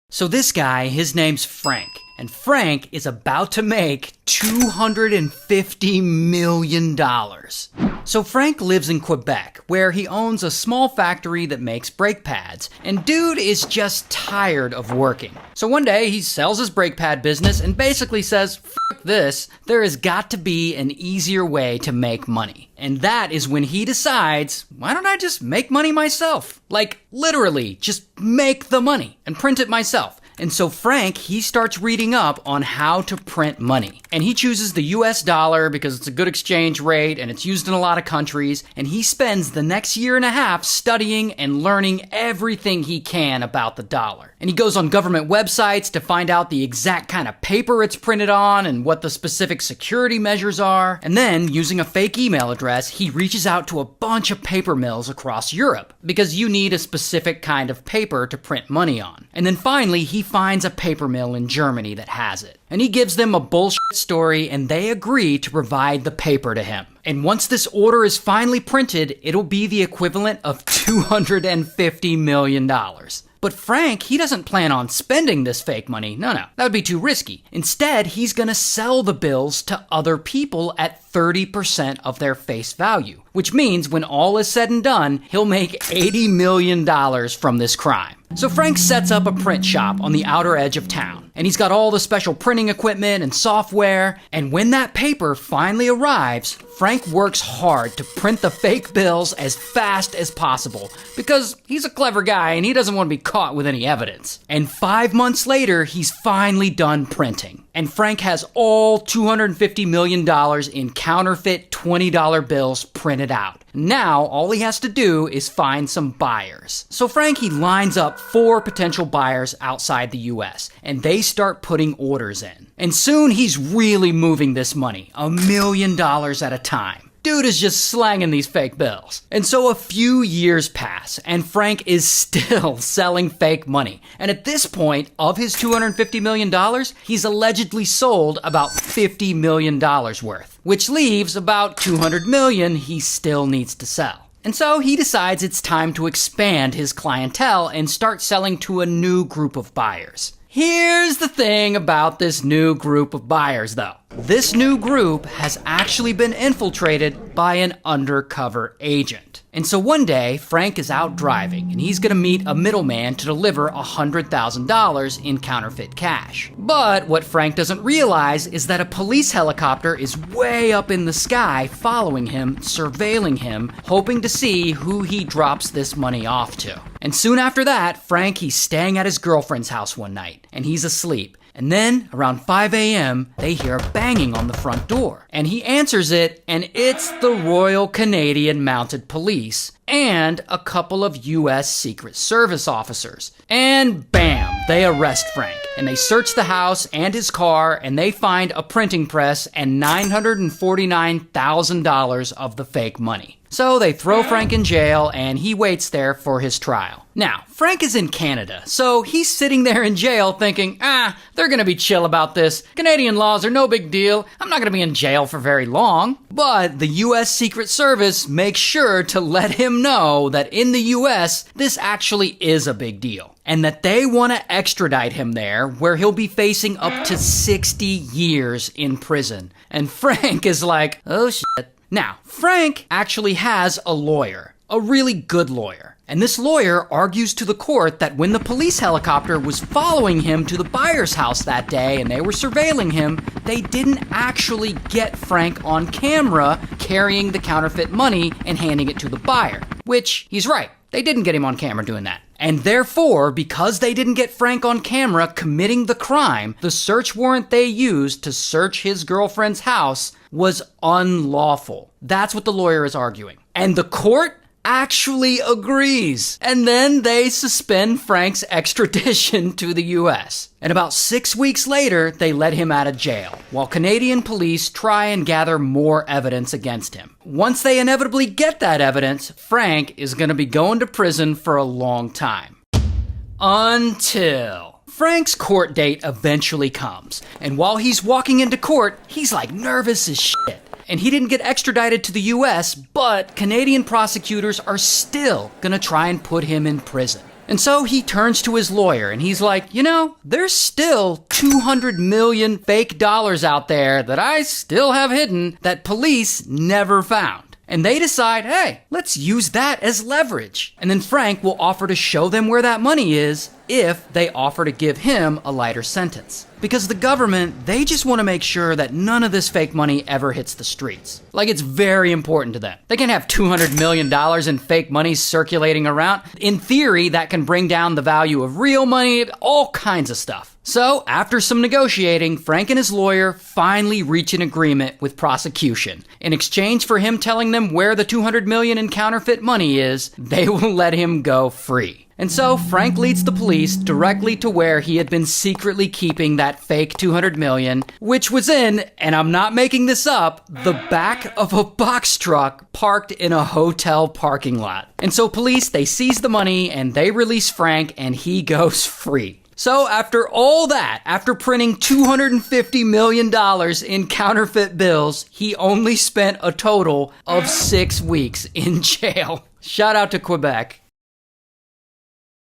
So this guy, his name's Frank, and Frank is about to make $250 million. So Frank lives in Quebec, where he owns a small factory that makes brake pads, and dude is just tired of working. So one day he sells his brake pad business and basically says, "F this, there has got to be an easier way to make money." And that is when he decides, why don't I just make money myself? Like, literally, just make the money and print it myself. And so Frank, he starts reading up on how to print money. And he chooses the US dollar because it's a good exchange rate and it's used in a lot of countries. And he spends the next year and a half studying and learning everything he can about the dollar. And he goes on government websites to find out the exact kind of paper it's printed on and what the specific security measures are. And then, using a fake email address, he reaches out to a bunch of paper mills across Europe because you need a specific kind of paper to print money on. And then finally, he finds a paper mill in Germany that has it. And he gives them a bullshit story and they agree to provide the paper to him. And once this order is finally printed, it'll be the equivalent of $250 million. But Frank, he doesn't plan on spending this fake money. No, that would be too risky. Instead, he's gonna sell the bills to other people at 30% of their face value. Which means when all is said and done, he'll make $80 million from this crime. So Frank sets up a print shop on the outer edge of town. And he's got all the special printing equipment and software. And when that paper finally arrives, Frank works hard to print the fake bills as fast as possible because he's a clever guy and he doesn't want to be caught with any evidence. And 5 months later, he's finally done printing. And Frank has all $250 million in counterfeit $20 bills printed out. Now, all he has to do is find some buyers. So Frank, he lines up 4 potential buyers outside the US, and they start putting orders in. And soon he's really moving this money, $1 million at a time. Dude is just slanging these fake bills. And so a few years pass, and Frank is still selling fake money. And at this point, of his $250 million, he's allegedly sold about $50 million worth, which leaves about $200 million he still needs to sell. And so he decides it's time to expand his clientele and start selling to a new group of buyers. Here's the thing about this new group of buyers, though. This new group has actually been infiltrated by an undercover agent. And so one day, Frank is out driving, and he's gonna meet a middleman to deliver $100,000 in counterfeit cash. But what Frank doesn't realize is that a police helicopter is way up in the sky following him, surveilling him, hoping to see who he drops this money off to. And soon after that, Frank, he's staying at his girlfriend's house one night, and he's asleep. And then, around 5 a.m., they hear banging on the front door. And he answers it, and it's the Royal Canadian Mounted Police and a couple of U.S. Secret Service officers. And bam, they arrest Frank. And they search the house and his car, and they find a printing press and $949,000 of the fake money. So they throw Frank in jail, and he waits there for his trial. Now, Frank is in Canada, so he's sitting there in jail thinking, they're gonna be chill about this. Canadian laws are no big deal. I'm not gonna be in jail for very long. But the U.S. Secret Service makes sure to let him know that in the U.S., this actually is a big deal. And that they want to extradite him there, where he'll be facing up to 60 years in prison. And Frank is like, oh shit. Now, Frank actually has a lawyer, a really good lawyer. And this lawyer argues to the court that when the police helicopter was following him to the buyer's house that day and they were surveilling him, they didn't actually get Frank on camera carrying the counterfeit money and handing it to the buyer. Which, he's right, they didn't get him on camera doing that. And therefore, because they didn't get Frank on camera committing the crime, the search warrant they used to search his girlfriend's house was unlawful. That's what the lawyer is arguing. And the court actually agrees. And then they suspend Frank's extradition to the US. And about 6 weeks later, they let him out of jail, while Canadian police try and gather more evidence against him. Once they inevitably get that evidence, Frank is going to be going to prison for a long time. Until Frank's court date eventually comes. And while he's walking into court, he's like nervous as shit. And he didn't get extradited to the US, but Canadian prosecutors are still gonna try and put him in prison. And so he turns to his lawyer and he's like, there's still 200 million fake dollars out there that I still have hidden that police never found. And they decide, hey, let's use that as leverage. And then Frank will offer to show them where that money is if they offer to give him a lighter sentence. Because the government, they just want to make sure that none of this fake money ever hits the streets. Like, it's very important to them. They can have $200 million in fake money circulating around. In theory, that can bring down the value of real money, all kinds of stuff. So, after some negotiating, Frank and his lawyer finally reach an agreement with prosecution. In exchange for him telling them where the $200 million in counterfeit money is, they will let him go free. And so Frank leads the police directly to where he had been secretly keeping that fake $200 million, which was in, and I'm not making this up, the back of a box truck parked in a hotel parking lot. And so police, they seize the money and they release Frank and he goes free. So after all that, after printing $250 million in counterfeit bills, he only spent a total of 6 weeks in jail. Shout out to Quebec.